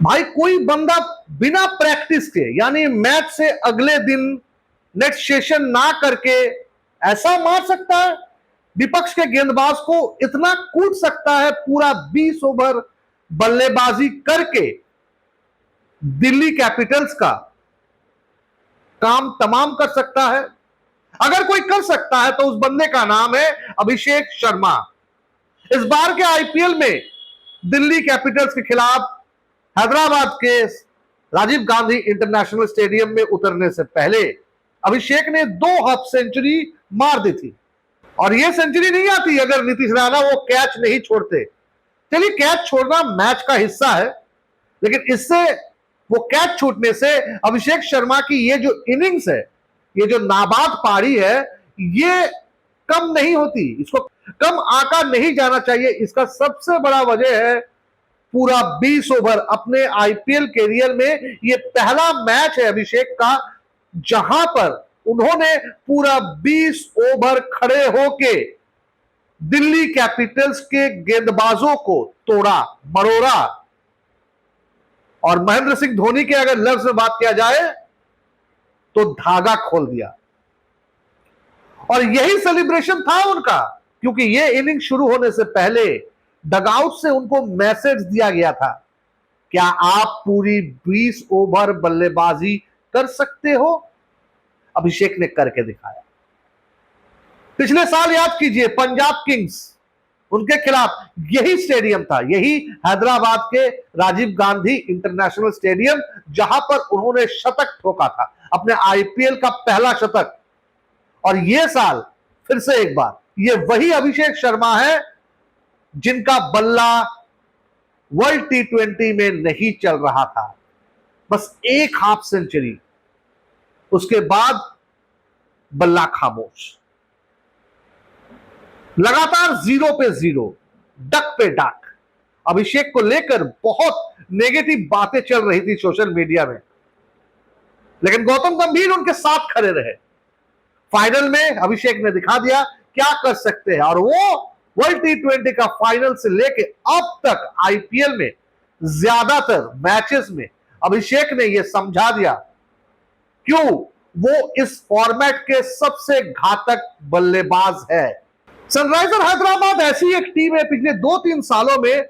भाई कोई बंदा बिना प्रैक्टिस के यानी मैच से अगले दिन नेट सेशन ना करके ऐसा मार सकता है, विपक्ष के गेंदबाज को इतना कूद सकता है, पूरा 20 ओवर बल्लेबाजी करके दिल्ली कैपिटल्स का काम तमाम कर सकता है। अगर कोई कर सकता है तो उस बंदे का नाम है अभिषेक शर्मा। इस बार के आईपीएल में दिल्ली कैपिटल्स के खिलाफ हैदराबाद के राजीव गांधी इंटरनेशनल स्टेडियम में उतरने से पहले अभिषेक ने 2 हाफ सेंचुरी मार दी थी। और यह सेंचुरी नहीं आती अगर नीतीश राणा वो कैच नहीं छोड़ते। चलिए, कैच छोड़ना मैच का हिस्सा है, लेकिन इससे वो कैच छूटने से अभिषेक शर्मा की ये जो इनिंग्स है, ये जो नाबाद पारी है, ये कम नहीं होती, इसको कम आंका नहीं जाना चाहिए। इसका सबसे बड़ा वजह है पूरा 20 ओवर। अपने आईपीएल कैरियर में ये पहला मैच है अभिषेक का जहां पर उन्होंने पूरा 20 ओवर खड़े होके दिल्ली कैपिटल्स के गेंदबाजों को तोड़ा मरोड़ा। और महेंद्र सिंह धोनी के अगर लफ्ज में बात किया जाए तो धागा खोल दिया। और यही सेलिब्रेशन था उनका, क्योंकि यह इनिंग शुरू होने से पहले डगआउट से उनको मैसेज दिया गया था, क्या आप पूरी 20 ओवर बल्लेबाजी कर सकते हो? अभिषेक ने करके दिखाया। पिछले साल याद कीजिए, पंजाब किंग्स उनके खिलाफ यही स्टेडियम था, यही हैदराबाद के राजीव गांधी इंटरनेशनल स्टेडियम, जहां पर उन्होंने शतक ठोका था, अपने आईपीएल का पहला शतक। और यह साल फिर से एक बार ये वही अभिषेक शर्मा है जिनका बल्ला वर्ल्ड टी20 में नहीं चल रहा था। बस 1 हाफ सेंचुरी, उसके बाद बल्ला खामोश। लगातार 0 पे 0, डक पे डक। अभिषेक को लेकर बहुत नेगेटिव बातें चल रही थी सोशल मीडिया में, लेकिन गौतम गंभीर उनके साथ खड़े रहे। फाइनल में अभिषेक ने दिखा दिया क्या कर सकते हैं, और वो वर्ल्ड टी20 का फाइनल से लेके अब तक आईपीएल में ज्यादातर मैचेस में अभिषेक ने यह समझा दिया क्यों वो इस फॉर्मेट के सबसे घातक बल्लेबाज है। सनराइजर हैदराबाद ऐसी एक टीम है, पिछले 2-3 सालों में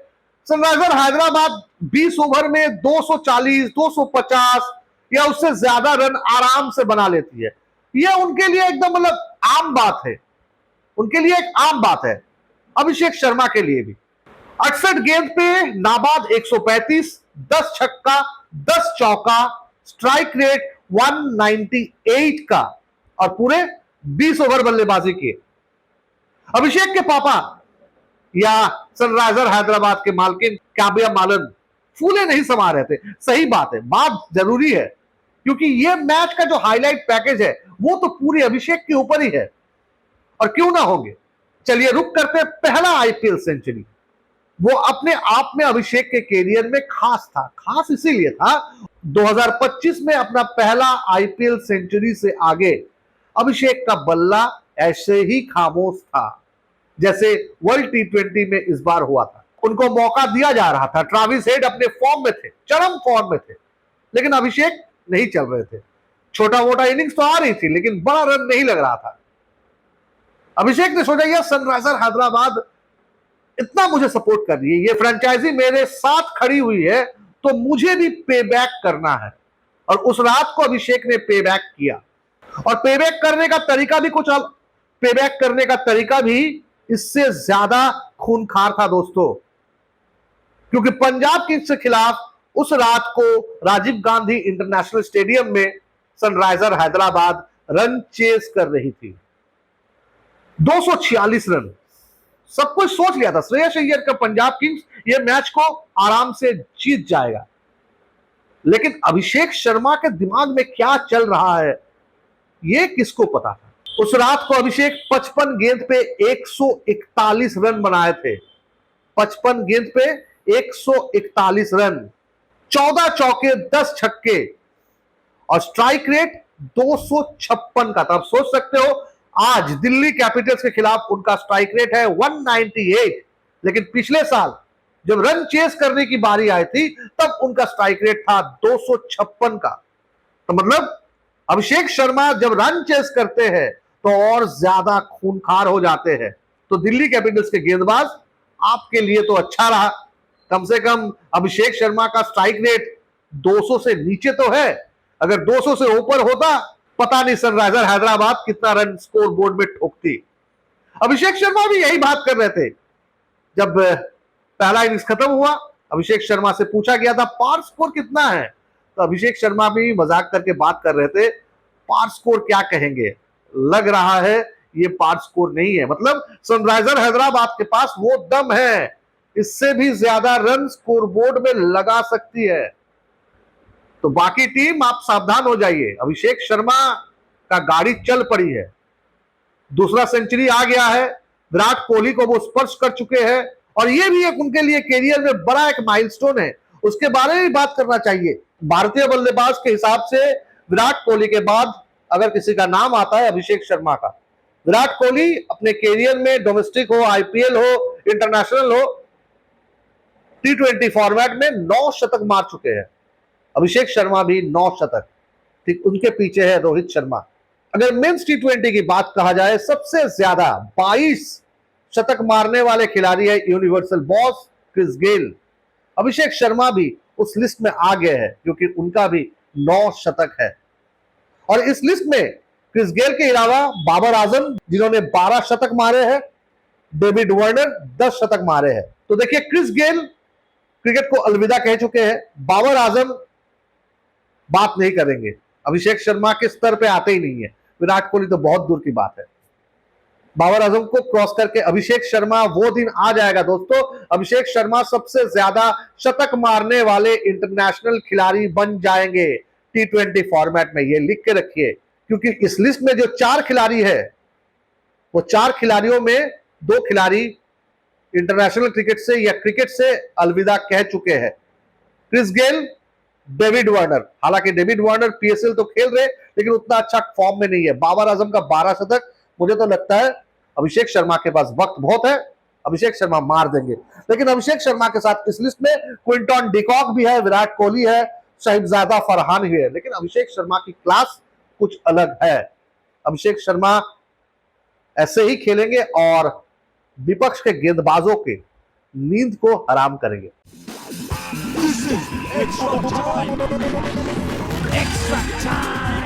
सनराइजर हैदराबाद 20 ओवर में 240, 250 या उससे ज्यादा रन आराम से बना लेती है। यह उनके लिए एकदम मतलब आम बात है, उनके लिए एक आम बात है। अभिषेक शर्मा के लिए भी 68 गेंद पे नाबाद 135, 10 छक्का, 10 चौका, स्ट्राइक रेट 198 का, और पूरे 20 ओवर बल्लेबाजी किए। अभिषेक के पापा या सनराइजर हैदराबाद के मालकिन काबिया मालन फूले नहीं समा रहे थे। सही बात है, बात जरूरी है, क्योंकि यह मैच का जो हाईलाइट पैकेज है वो तो पूरी अभिषेक के ऊपर ही है, और क्यों ना होंगे। चलिए रुक करते, पहला आईपीएल सेंचुरी वो अपने आप में अभिषेक के कैरियर में खास था। खास इसीलिए था 2025 में अपना पहला आईपीएल सेंचुरी से आगे अभिषेक का बल्ला ऐसे ही खामोश था जैसे वर्ल्ड टी20 में इस बार हुआ था। उनको मौका दिया जा रहा था, ट्रेविस हेड अपने फॉर्म में थे, चरम फॉर्म में थे, लेकिन अभिषेक नहीं चल रहे थे। छोटा मोटा इनिंग्स तो आ रही थी, लेकिन बड़ा रन नहीं लग रहा था। अभिषेक ने सोचा यह सनराइजर हैदराबाद इतना मुझे सपोर्ट कर रही है, ये फ्रेंचाइजी मेरे साथ खड़ी हुई है, तो मुझे भी पे बैक करना है। और उस रात को अभिषेक ने पे बैक किया, और पे बैक करने का तरीका भी कुछ पे बैक करने का तरीका भी इससे ज्यादा खूनखार था दोस्तों, क्योंकि पंजाब किंग्स के खिलाफ उस रात को राजीव गांधी इंटरनेशनल स्टेडियम में सनराइजर हैदराबाद रन चेस कर रही थी। 246 रन, सब कुछ सोच लिया था श्रेयस अय्यर का पंजाब किंग्स ये मैच को आराम से जीत जाएगा, लेकिन अभिषेक शर्मा के दिमाग में क्या चल रहा है ये किसको पता था। उस रात को अभिषेक 55 गेंद पे 141 रन बनाए थे। 55 गेंद पे 141 रन, 14 चौके, 10 छक्के, और स्ट्राइक रेट 256 का था। आप सोच सकते हो आज दिल्ली कैपिटल्स के खिलाफ उनका स्ट्राइक रेट है 198, लेकिन पिछले साल जब रन चेस करने की बारी आई थी तब उनका स्ट्राइक रेट था 256 का। तो मतलब अभिषेक शर्मा जब रन चेस करते हैं तो और ज्यादा खूंखार हो जाते हैं। तो दिल्ली कैपिटल्स के गेंदबाज आपके लिए तो अच्छा रहा, कम से कम अभिषेक शर्मा का स्ट्राइक रेट 200 से नीचे तो है। अगर 200 से ऊपर होता पता नहीं सनराइजर हैदराबाद कितना रन स्कोर बोर्ड में ठोकती। अभिषेक शर्मा भी यही बात कर रहे थे। जब पहला इनिंग्स खत्म हुआ, अभिषेक शर्मा से पूछा गया था पार स्कोर कितना है, तो अभिषेक शर्मा भी मजाक करके बात कर रहे थे, पार स्कोर क्या कहेंगे, लग रहा है ये पार स्कोर नहीं है। मतलब सनराइजर हैदराबाद के पास वो दम है, इससे भी ज्यादा रन स्कोर बोर्ड में लगा सकती है। तो बाकी टीम आप सावधान हो जाइए, अभिषेक शर्मा का गाड़ी चल पड़ी है। दूसरा सेंचुरी आ गया है, विराट कोहली को वो स्पर्श कर चुके हैं और ये भी एक उनके लिए कैरियर में बड़ा एक माइलस्टोन है, उसके बारे में बात करना चाहिए। भारतीय बल्लेबाज के हिसाब से विराट कोहली के बाद अगर किसी का नाम आता है अभिषेक शर्मा का। विराट कोहली अपने कैरियर में डोमेस्टिक हो, आईपीएल हो, इंटरनेशनल हो, T20 फॉर्मेट में 9 शतक मार चुके हैं। अभिषेक शर्मा भी 9 शतक, ठीक उनके पीछे है रोहित शर्मा। अगर मेंस T20 की बात कहा जाए, सबसे ज्यादा 22 शतक मारने वाले खिलाड़ी है universal boss Chris Gayle. Abhishek Sharma भी उस लिस्ट में आ गए हैं क्योंकि उनका भी 9 शतक है। और इस लिस्ट में क्रिस गेल के अलावा बाबर आजम जिन्होंने 12 शतक मारे हैं, डेविड वार्नर 10 शतक मारे हैं। तो देखिए क्रिस गेल क्रिकेट को अलविदा कह चुके हैं, बाबर आजम बात नहीं करेंगे, अभिषेक शर्मा के स्तर पे आते ही नहीं है, विराट कोहली तो बहुत दूर की बात है। बाबर आजम को क्रॉस करके अभिषेक शर्मा वो दिन आ जाएगा दोस्तों, अभिषेक शर्मा सबसे ज्यादा शतक मारने वाले इंटरनेशनल खिलाड़ी बन जाएंगे T20 फॉर्मेट में, ये लिख के रखिए। क्योंकि इस लिस्ट में जो 4 खिलाड़ी है, वो 4 खिलाड़ियों में 2 खिलाड़ी इंटरनेशनल क्रिकेट से या क्रिकेट से अलविदा कह चुके हैं, क्रिस गेल, डेविड वार्नर। हालांकि डेविड वार्नर पीएसएल तो खेल रहे लेकिन उतना अच्छा फॉर्म में नहीं है। बाबर आजम का 12 शतक, मुझे तो लगता है अभिषेक शर्मा के पास वक्त बहुत है, अभिषेक शर्मा मार देंगे। लेकिन अभिषेक शर्मा के साथ इस लिस्ट में क्विंटन डिकॉक भी है, विराट कोहली है, साहिबजादा फरहान भी है, लेकिन अभिषेक शर्मा की क्लास कुछ अलग है। अभिषेक शर्मा ऐसे ही खेलेंगे और विपक्ष के गेंदबाजों के नींद को हराम करेंगे। Extra time! Extra time!